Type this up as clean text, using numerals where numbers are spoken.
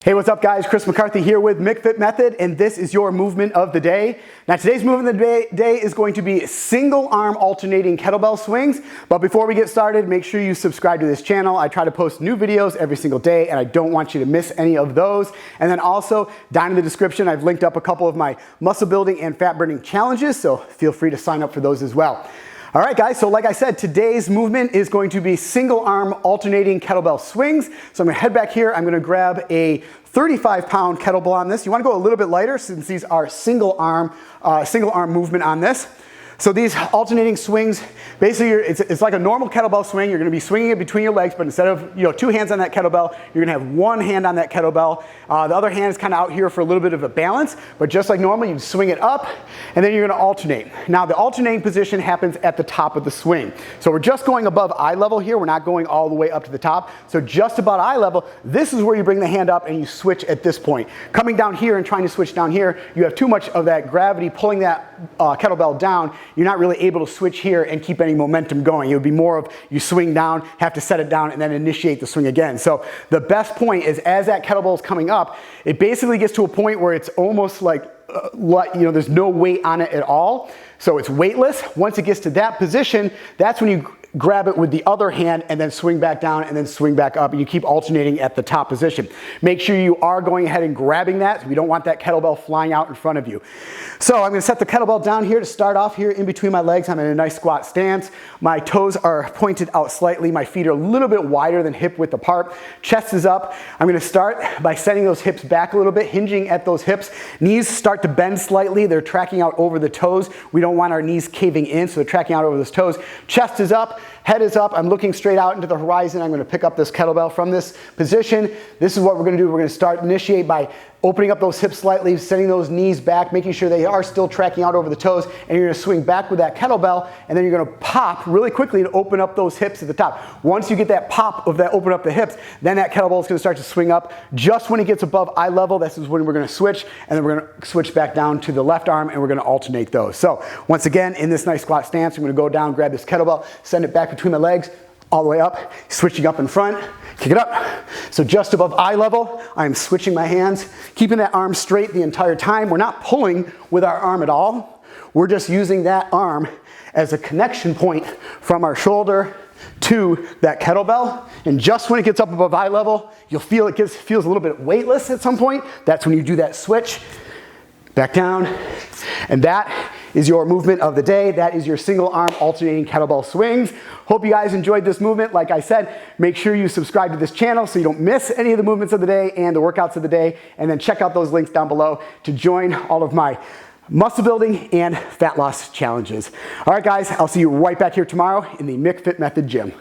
Hey, what's up guys? Chris McCarthy here with McFit Method, and this is your movement of the day. Now today's movement of the day is going to be single arm alternating kettlebell swings. But before we get started, make sure you subscribe to this channel. I try to post new videos every single day and I don't want you to miss any of those. And then also down in the description, I've linked up a couple of my muscle building and fat burning challenges, so feel free to sign up for those as well. All right guys, so like I said, today's movement is going to be single arm alternating kettlebell swings. So I'm gonna head back here, I'm gonna grab a 35-pound kettlebell on this. You wanna go a little bit lighter since these are single arm movement on this. So these alternating swings, basically it's like a normal kettlebell swing. You're gonna be swinging it between your legs, but instead of two hands on that kettlebell, you're gonna have one hand on that kettlebell. The other hand is kind of out here for a little bit of a balance, but just like normal, you swing it up, and then you're gonna alternate. Now the alternating position happens at the top of the swing. So we're just going above eye level here. We're not going all the way up to the top. So just about eye level, this is where you bring the hand up and you switch at this point. Coming down here and trying to switch down here, you have too much of that gravity pulling that kettlebell down. You're not really able to switch here and keep any momentum going. It would be more of you swing down, have to set it down, and then initiate the swing again. So the best point is as that kettlebell is coming up, it basically gets to a point where it's almost like there's no weight on it at all. So it's weightless. Once it gets to that position, that's when you grab it with the other hand and then swing back down and then swing back up, and you keep alternating at the top position. Make sure you are going ahead and grabbing that. We don't want that kettlebell flying out in front of you. So I'm going to set the kettlebell down here to start off here in between my legs. I'm in a nice squat stance. My toes are pointed out slightly. My feet are a little bit wider than hip width apart. Chest is up. I'm going to start by setting those hips back a little bit, hinging at those hips. Knees start to bend slightly. They're tracking out over the toes. We don't want our knees caving in, so they're tracking out over those toes. Chest is up. Head is up. I'm looking straight out into the horizon. I'm going to pick up this kettlebell from this position. This is what we're going to do. We're going to initiate by opening up those hips slightly, sending those knees back, making sure they are still tracking out over the toes, and you're going to swing back with that kettlebell, and then you're going to pop really quickly and open up those hips at the top. Once you get that pop of that open up the hips, then that kettlebell is going to start to swing up. Just when it gets above eye level, this is when we're going to switch, and then we're going to switch back down to the left arm, and we're going to alternate those. So once again, in this nice squat stance, I'm going to go down, grab this kettlebell, send it back between my legs, all the way up, switching up in front, kick it up. So just above eye level, I'm switching my hands, keeping that arm straight the entire time. We're not pulling with our arm at all. We're just using that arm as a connection point from our shoulder to that kettlebell. And just when it gets up above eye level, you'll feel it feels a little bit weightless at some point. That's when you do that switch, back down, and that is your movement of the day. That is your single arm alternating kettlebell swings. Hope you guys enjoyed this movement. Like I said, make sure you subscribe to this channel so you don't miss any of the movements of the day and the workouts of the day. And then check out those links down below to join all of my muscle building and fat loss challenges. All right guys, I'll see you right back here tomorrow in the McFit Method gym.